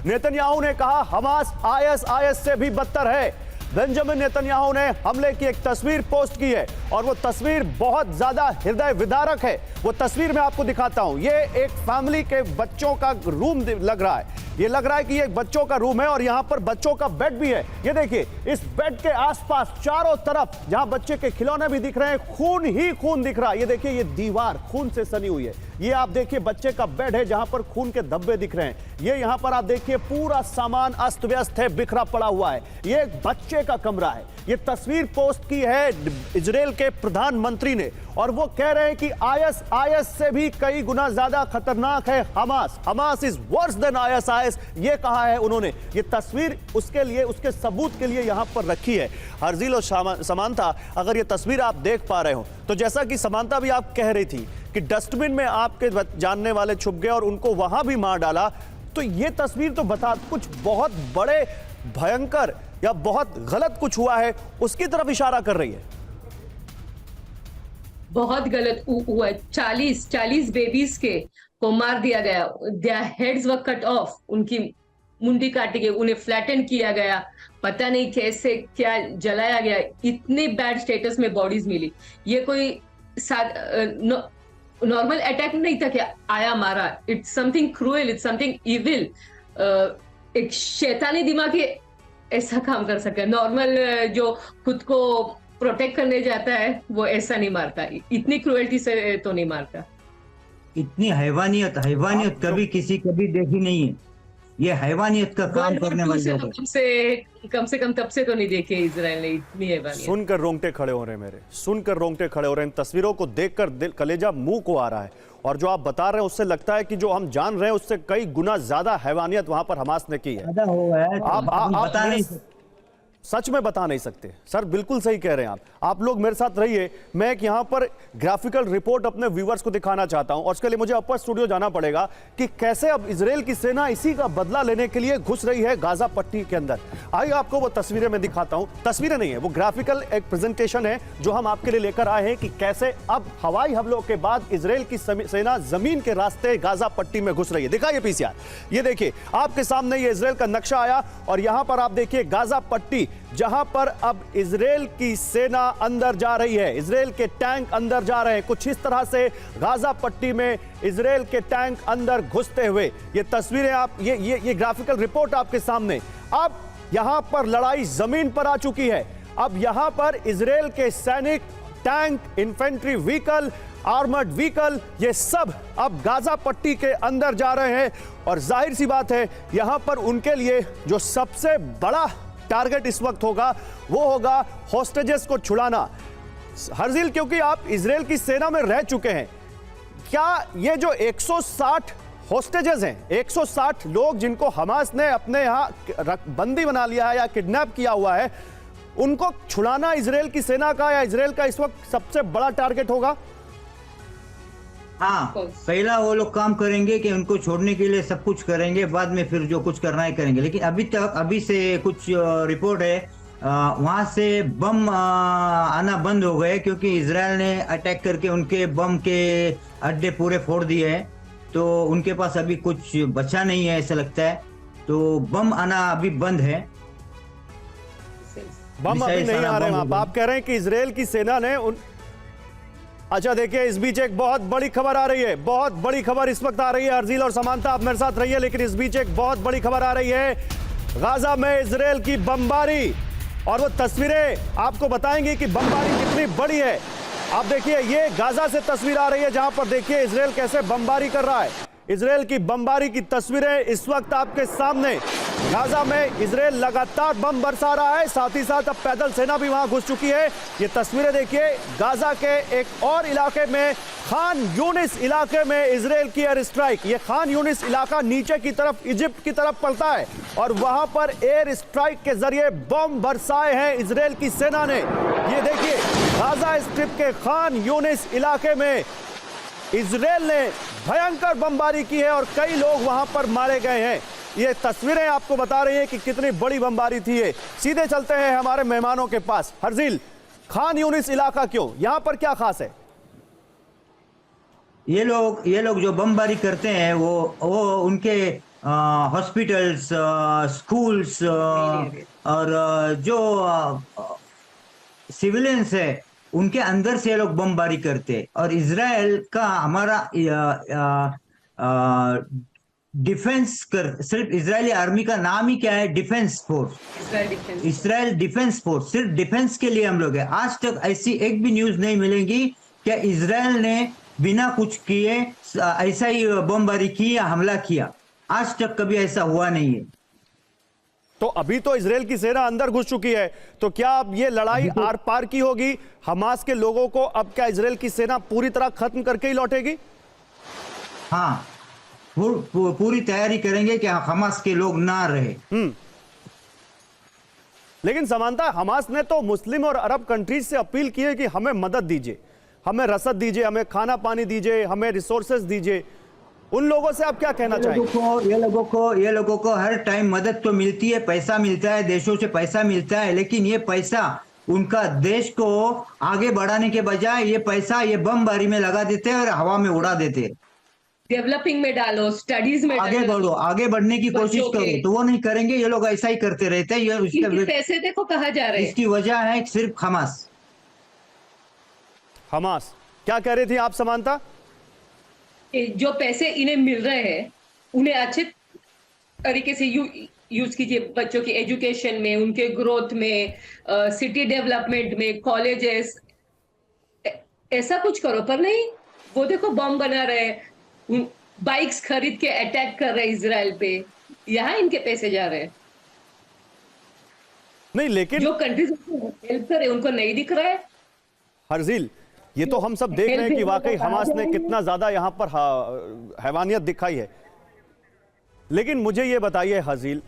Netanyahu ने कहा Hamas IS से भी बदतर है। बेंजामिन नेतन्याहू ने हमले की एक तस्वीर पोस्ट की है और वो तस्वीर बहुत ज्यादा हृदय विदारक है। वो तस्वीर मैं आपको दिखाता हूं। ये एक फैमिली के बच्चों का रूम लग रहा है। ये लग रहा है कि ये एक बच्चों का रूम है और यहां पर बच्चों का बेड भी है। ये देखिए, इस बेड के आसपास चारों तरफ जहां बच्चे के खिलौने भी दिख रहे हैं, खून ही खून दिख रहा है। ये देखिए, ये दीवार खून से सनी हुई है। ये आप देखिए बच्चे का बेड है जहां पर खून के धब्बे दिख रहे हैं। ये यहां पर आप देखिए पूरा सामान अस्त व्यस्त है, बिखरा पड़ा हुआ है। ये एक बच्चे का कमरा है। ये तस्वीर पोस्ट की है इजराइल के प्रधानमंत्री ने और वो कह रहे हैं कि आईएस से भी कई गुना ज्यादा खतरनाक है Hamas is worse than IS. ये कहा है उन्होंने। ये तस्वीर उसके लिए, उसके सबूत के लिए यहां पर रखी है। हर्जील और समांता, अगर ये तस्वीर आप देख पा रहे हो तो जैसा कि समांता भी आप कह रही थी कि डस्टबिन में आपके जानने वाले छुप गए और उनको वहां भी मार डाला, तो ये तस्वीर तो बता कुछ बहुत बड़े भयंकर या बहुत गलत कुछ हुआ है उसकी तरफ इशारा कर रही है। बहुत गलत हुआ है। 40 बेबीज के को मार दिया गया। Their heads were cut off, उनकी मुंडी काटी गई, उन्हें फ्लैटन किया गया। पता नहीं कैसे क्या जलाया गया। इतने बैड स्टेटस में बॉडीज मिली। ये कोई नॉर्मल अटैक नहीं था कि आया मारा। It's something cruel, it's something evil. एक शैतानी दिमाग ऐसा काम कर सके। नॉर्मल जो खुद को प्रोटेक्ट करने जाता है वो ऐसा नहीं मारता। इतनी क्रूएल्टी से तो नहीं मारता। इतनी हैवानियत कभी किसी कभी देखी नहीं है। ये हैवानियत का काम करने वाले लोग कम से कम तब से तो नहीं देखे इजराइल ने इतनी हैवानियत। सुनकर रोंगटे खड़े हो रहे हैं मेरे, सुनकर रोंगटे खड़े हो रहे हैं। इन तस्वीरों को देखकर दिल, कलेजा मुंह को आ रहा है। और जो आप बता रहे हैं उससे लगता है कि जो हम जान रहे हैं उससे कई गुना ज्यादा हैवानियत वहां पर हमास ने की है। आप सच में बता नहीं सकते सर, बिल्कुल सही कह रहे हैं आप लोग मेरे साथ रहिए। मैं एक यहाँ पर ग्राफिकल रिपोर्ट अपने व्यूवर्स को दिखाना चाहता हूं और उसके लिए मुझे अपर स्टूडियो जाना पड़ेगा कि कैसे अब इजराइल की सेना इसी का बदला लेने के लिए घुस रही है गाजा पट्टी के अंदर। आइए आपको वो तस्वीरें मैं दिखाता हूं। तस्वीरें नहीं है, वो ग्राफिकल एक प्रेजेंटेशन है जो हम आपके लिए लेकर आए हैं कि कैसे अब हवाई हमलों के बाद इजराइल की सेना जमीन के रास्ते गाजा पट्टी में घुस रही है। दिखाइए पीसीआर, ये देखिए आपके सामने ये इजराइल का नक्शा आया और यहां पर आप देखिए गाजा पट्टी जहां पर अब इजराइल की सेना अंदर जा रही है। इजराइल के टैंक अंदर जा रहे हैं। कुछ इस तरह से गाजा पट्टी में इजराइल के टैंक अंदर घुसते हुए ये तस्वीरें आप ये ग्राफिकल रिपोर्ट आपके सामने। अब यहां पर लड़ाई जमीन पर आ चुकी है। अब यहां पर इजराइल के सैनिक, tank, infantry vehicle, armoured vehicle, ये सब अब गाजा पट्टी के अंदर जा रहे हैं। और जाहिर सी बात है यहां पर उनके लिए जो सबसे बड़ा टारगेट इस वक्त होगा वो होगा हॉस्टेजेस को छुड़ाना। हर्जील, क्योंकि आप इजराइल की सेना में रह चुके हैं, क्या ये जो 160 हॉस्टेजेस हैं, 160 लोग जिनको हमास ने अपने यहां बंदी बना लिया है या किडनैप किया हुआ है, उनको छुड़ाना इजराइल की सेना का या इजराइल का इस वक्त सबसे बड़ा टारगेट होगा? हाँ, पहला वो लोग काम करेंगे कि उनको छोड़ने के लिए सब कुछ करेंगे, बाद में फिर जो कुछ करना है करेंगे। लेकिन अभी से कुछ रिपोर्ट है वहां से बम आना बंद हो गए क्योंकि इजराइल ने अटैक करके उनके बम के अड्डे पूरे फोड़ दिए हैं। तो उनके पास अभी कुछ बचा नहीं है ऐसा लगता है। तो बम आना अभी बंद है। बम अभी नहीं आ रहे हैं। आप कह रहे हैं कि इजराइल की सेना ने अच्छा, देखिए इस बीच एक बहुत बड़ी खबर आ रही है। बहुत बड़ी खबर इस वक्त आ रही है। हर्जील और समांता आप मेरे साथ रहिए, लेकिन इस बीच एक बहुत बड़ी खबर आ रही है। गाजा में इजराइल की बमबारी और वो तस्वीरें आपको बताएंगी कि बमबारी कितनी बड़ी है। आप देखिए ये गाजा से तस्वीर आ रही है जहां पर देखिए इजराइल कैसे बमबारी कर रहा है। इजराइल की बमबारी की तस्वीरें इस वक्त आपके सामने। गाजा में इजराइल लगातार बम बरसा रहा है, साथ ही साथ अब पैदल सेना भी वहां घुस चुकी है। ये तस्वीरें देखिए गाजा के एक और इलाके में, खान यूनिस इलाके में इजराइल की एयर स्ट्राइक। ये खान यूनिस इलाका नीचे की तरफ इजिप्ट की तरफ पड़ता है और वहां पर एयर स्ट्राइक के जरिए बम बरसाए हैं इजराइल की सेना ने। ये देखिए गाजा स्ट्रिप के खान यूनिस इलाके में इजराइल ने भयंकर बमबारी की है और कई लोग वहां पर मारे गए हैं। ये तस्वीरें आपको बता रही हैं कि कितनी बड़ी बमबारी थी ये। सीधे चलते हैं हमारे मेहमानों के पास। हर्जील, खान यूनिस इलाका क्यों, यहां पर क्या खास है? ये लोग जो बमबारी करते हैं वो उनके हॉस्पिटल्स, स्कूल्स और जो सिविलियंस है उनके अंदर से ये लोग बमबारी करते। और इजराइल का हमारा डिफेंस कर, सिर्फ इजरायली आर्मी का नाम ही क्या है, defence force, Israel defence force, सिर्फ डिफेंस के लिए हम लोग है। आज तक ऐसी एक भी न्यूज नहीं मिलेगी कि इजराइल ने बिना कुछ किए ऐसा ही बमबारी की या हमला किया। आज तक कभी ऐसा हुआ नहीं है। तो अभी तो इजराइल की सेना अंदर घुस चुकी है, तो क्या अब ये लड़ाई आर पार की होगी हमास के लोगों को? अब क्या इजराइल की सेना पूरी तरह खत्म करके ही लौटेगी? हाँ, पूरी तैयारी करेंगे कि हमास के लोग ना रहे। लेकिन समानता, हमास ने तो मुस्लिम और अरब कंट्रीज से अपील की है कि हमें मदद दीजिए, हमें रसद दीजिए, हमें खाना पानी दीजिए, हमें रिसोर्सेज दीजिए। उन लोगों से आप क्या कहना चाहेंगे? ये लोगों को हर टाइम मदद तो मिलती है, पैसा मिलता है, देशों से पैसा मिलता है, लेकिन ये पैसा उनका देश को आगे बढ़ाने के बजाय ये पैसा ये बमबारी में लगा देते हैं और हवा में उड़ा देते हैं। डेवलपिंग में डालो, स्टडीज में आगे बढ़ो, आगे बढ़ने की कोशिश करो, तो वो नहीं करेंगे। ये लोग ऐसा ही करते रहते हैं। ये पैसे देखो कहाँ जा रहे हैं। इसकी वजह है सिर्फ हमास। हमास क्या कह रही थी आप समानता? जो पैसे इन्हें मिल रहे हैं उन्हें अच्छे तरीके से यूज कीजिए, बच्चों की एजुकेशन में, उनके ग्रोथ में, सिटी डेवलपमेंट में, कॉलेजेस, ऐसा कुछ करो। पर नहीं, वो देखो बम बना रहे, बाइक्स खरीद के अटैक कर रहे इजराइल पे, यहाँ इनके पैसे जा रहे हैं। नहीं, लेकिन जो कंट्रीज हेल्प करे उनको नहीं दिख रहा है। हरजील, ये तो हम सब देख रहे हैं कि वाकई हमास ने कितना ज्यादा यहां पर हैवानियत दिखाई है। लेकिन मुझे ये बताइए हरजील,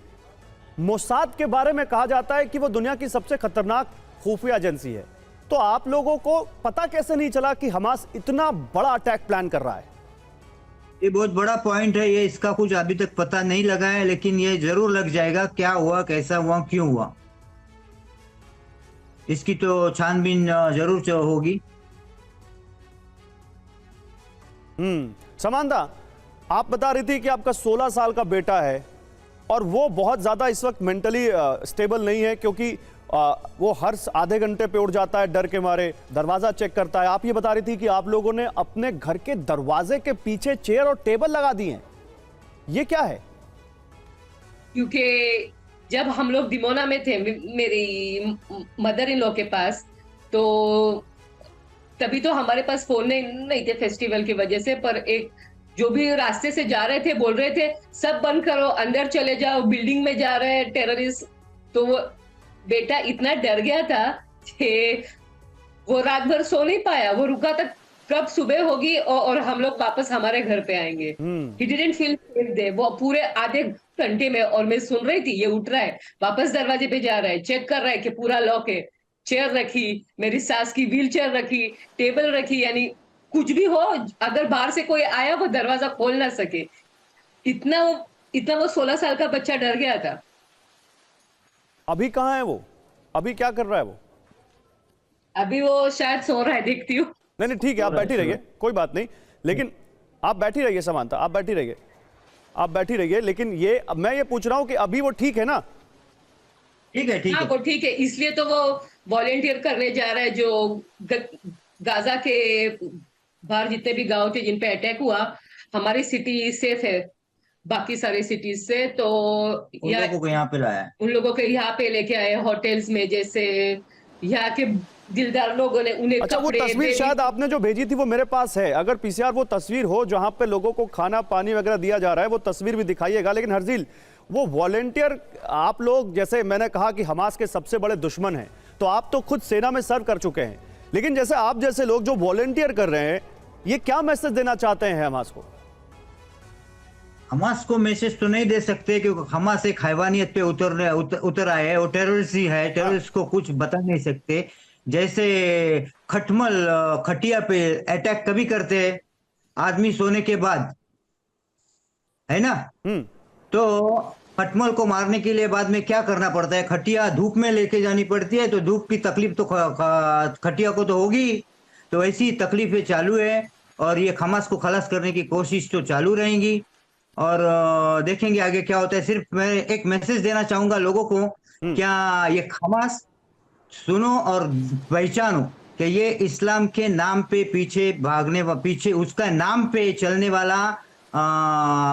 मोसाद के बारे में कहा जाता है कि वो दुनिया की सबसे खतरनाक खुफिया एजेंसी है, तो आप लोगों को पता कैसे नहीं चला कि हमास इतना बड़ा अटैक प्लान कर रहा है? ये बहुत बड़ा पॉइंट है, ये इसका कुछ अभी तक पता नहीं लगा है, लेकिन ये जरूर लग जाएगा क्या हुआ, कैसा हुआ, क्यों हुआ। इसकी तो छानबीन जरूर होगी। समानता, आप बता रही थी कि आपका 16 साल का बेटा है और वो बहुत ज्यादा इस वक्त मेंटली स्टेबल नहीं है, क्योंकि वो हर आधे घंटे पे उठ जाता है डर के मारे, दरवाजा चेक करता है। आप ये बता रही थी कि आप लोगों ने अपने घर के दरवाजे के पीछे चेयर और टेबल लगा दिए हैं, ये क्या है? क्योंकि जब हम लोग दिमोना में थे मेरी मदर इन लॉ के पास, तो तभी तो हमारे पास फोन नहीं थे फेस्टिवल की वजह से, पर एक जो भी रास्ते से जा रहे थे बोल रहे थे सब बंद करो, अंदर चले जाओ, बिल्डिंग में जा रहे हैं टेररिस्ट। तो वो बेटा इतना डर गया था कि वो रात भर सो नहीं पाया। वो रुका तक कब सुबह होगी और हम लोग वापस हमारे घर पे आएंगे। He didn't feel safe there। वो पूरे आधे घंटे में, और मैं सुन रही थी ये उठ रहा है, वापस दरवाजे पे जा रहा है, चेक कर रहा है कि पूरा लॉक है, चेयर रखी, मेरी सास की व्हील चेयर रखी, टेबल रखी, यानी कुछ भी हो, अगर बाहर से कोई आया वो दरवाजा खोल ना सके। इतना वो 16 साल का बच्चा डर गया था। अभी कहाँ है वो? अभी क्या कर रहा है वो? अभी वो शायद सो रहा है, देखती हूँ। नहीं, ठीक है, आप बैठी रहिए, कोई बात नहीं। लेकिन आप बैठी रहिए समानता, आप बैठी रहिए। लेकिन ये मैं ये पूछ रहा हूँ कि अभी वो ठीक है ना? ठीक है, ठीक है। वो ठीक है, इसलिए तो वो वॉलेंटियर करने जा रहा है। जो गाजा के बाहर जितने भी गांव थे जिन पे अटैक हुआ, हमारी सिटी सेफ है बाकी सारी सिटीज से, तो उन लोगों को यहाँ पे लाया, उन लोगों को यहाँ पे लेके आए होटल्स में, जैसे यहाँ के दिलदार लोगों ने उन्हें अच्छा, वो तस्वीर शायद आपने जो भेजी थी वो मेरे पास है। अगर पीसीआर वो तस्वीर हो जहां पे लोगों को खाना पानी वगैरह दिया जा रहा है, वो तस्वीर भी दिखाइएगा। लेकिन हरजील, वो वॉलेंटियर, आप लोग जैसे मैंने कहा कि हमास के सबसे बड़े दुश्मन हैं, तो आप तो खुद सेना में सर्व कर चुके हैं, लेकिन जैसे आप जैसे लोग जो वॉलेंटियर कर रहे हैं, ये क्या मैसेज देना चाहते हैं हमास को? हमास को मैसेज तो नहीं दे सकते, क्योंकि हमास एक हैवानियत पे उतर आए है। वो टेररिस्ट ही है, टेररिस्ट को कुछ बता नहीं सकते। जैसे खटमल खटिया पे अटैक कभी करते हैं आदमी सोने के बाद, है ना? तो खटमल को मारने के लिए बाद में क्या करना पड़ता है? खटिया धूप में लेके जानी पड़ती है, तो धूप की तकलीफ तो खटिया को तो होगी। तो ऐसी तकलीफें चालू है और ये हमास को खलास करने की कोशिश तो चालू रहेंगी। और देखेंगे आगे क्या होता है। सिर्फ मैं एक मैसेज देना चाहूंगा लोगों को, क्या ये हमास सुनो और पहचानो कि ये इस्लाम के नाम पे पीछे पीछे उसका नाम पे चलने वाला,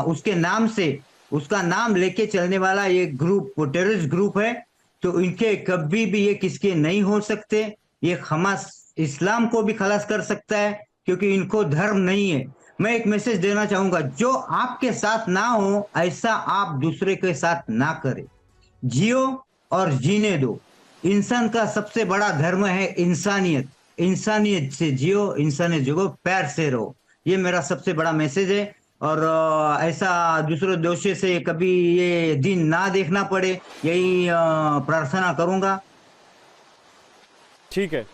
उसके नाम से उसका नाम लेके चलने वाला ये ग्रुप, वो टेररिस्ट ग्रुप है। तो इनके कभी भी ये किसके नहीं हो सकते। ये हमास इस्लाम को भी खलास कर सकता है, क्योंकि इनको धर्म नहीं है। मैं एक मैसेज देना चाहूंगा, जो आपके साथ ना हो ऐसा आप दूसरे के साथ ना करें। जियो और जीने दो। इंसान का सबसे बड़ा धर्म है इंसानियत। इंसानियत से जियो, इंसानियत जियो, प्यार से रहो। ये मेरा सबसे बड़ा मैसेज है। और ऐसा दूसरे दोषे से कभी ये दिन ना देखना पड़े, यही प्रार्थना करूंगा। ठीक है,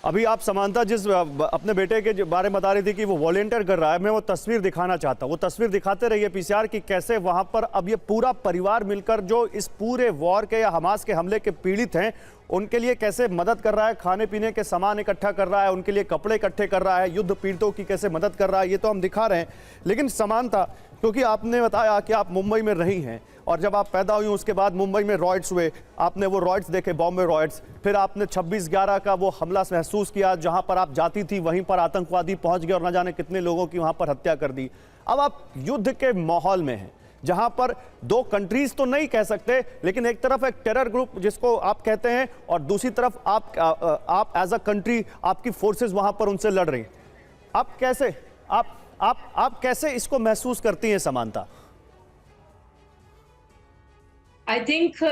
अभी आप समानता जिस अपने बेटे के बारे में बता रही थी कि वो वॉलेंटियर कर रहा है, मैं वो तस्वीर दिखाना चाहता हूँ। वो तस्वीर दिखाते रहिए पीसीआर की, कैसे वहां पर अब ये पूरा परिवार मिलकर जो इस पूरे वॉर के या हमास के हमले के पीड़ित हैं उनके लिए कैसे मदद कर रहा है, खाने पीने के सामान इकट्ठा कर रहा है, उनके लिए कपड़े इकट्ठे कर रहा है, युद्ध पीड़ितों की कैसे मदद कर रहा है, ये तो हम दिखा रहे हैं। लेकिन समानता, क्योंकि आपने बताया कि आप मुंबई में रही हैं और जब आप पैदा हुई उसके बाद मुंबई में रॉयट्स हुए, आपने वो रॉयट्स देखे, बॉम्बे रॉयट्स, फिर आपने 26/11 का वो हमला महसूस किया जहां पर आप जाती थी, वहीं पर आतंकवादी पहुंच गए और न जाने कितने लोगों की वहां पर हत्या कर दी। अब आप युद्ध के माहौल में हैं जहां पर दो कंट्रीज तो नहीं कह सकते, लेकिन एक तरफ एक टेरर ग्रुप जिसको आप कहते हैं और दूसरी तरफ आप एज अ कंट्री, आपकी फोर्सेस वहां पर उनसे लड़ रही हैं। आप कैसे आप कैसे इसको महसूस करती हैं समानता? आई थिंक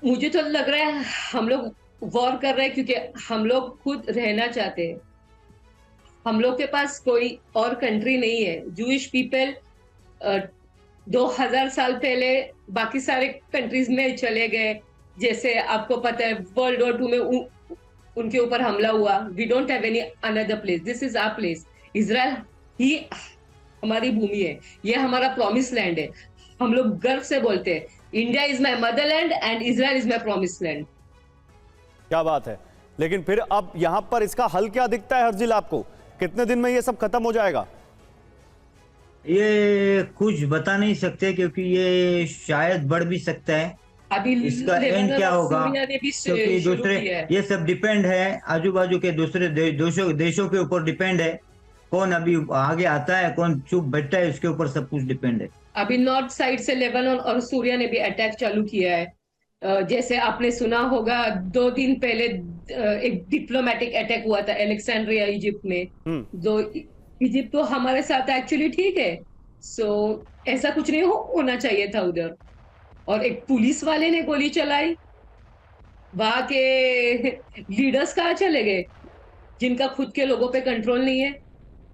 मुझे तो लग रहा है हम लोग वॉर कर रहे हैं क्योंकि हम लोग खुद रहना चाहते हैं। हम लोग के पास कोई और कंट्री नहीं है। जूइश पीपल 2000 साल पहले बाकी सारे कंट्रीज में चले गए। जैसे आपको पता है वर्ल्ड वॉर 2 में उनके ऊपर हमला हुआ। We don't have any another place, this is our place. Israel ही हमारी भूमि है, ये हमारा प्रॉमिस लैंड है। हम लोग गर्व से बोलते हैं India is my Motherland and Israel is my promise land. क्या बात है। लेकिन फिर अब यहां पर इसका हल क्या दिखता है हर्जिल आपको? कितने दिन में ये सब खत्म हो जाएगा? ये कुछ बता नहीं सकते, क्योंकि ये शायद बढ़ भी सकता है। अभी इसका एंड क्या होगा, क्योंकि दूसरे ये सब डिपेंड है, आजू बाजू के दूसरे देशों के ऊपर डिपेंड है। कौन अभी आगे आता है, कौन चुप बैठता है, इसके ऊपर सब कुछ डिपेंड है। अभी नॉर्थ साइड से लेबनान और सूरिया ने भी अटैक चालू किया है। जैसे आपने सुना होगा 2 दिन पहले एक डिप्लोमेटिक अटैक हुआ था अलेक्जेंड्रिया इजिप्ट में। जो इजिप्ट तो हमारे साथ एक्चुअली ठीक है, सो ऐसा कुछ नहीं होना चाहिए था उधर। और एक पुलिस वाले ने गोली चलाई। वहां के लीडर्स कहाँ चले गए जिनका खुद के लोगों पे कंट्रोल नहीं है?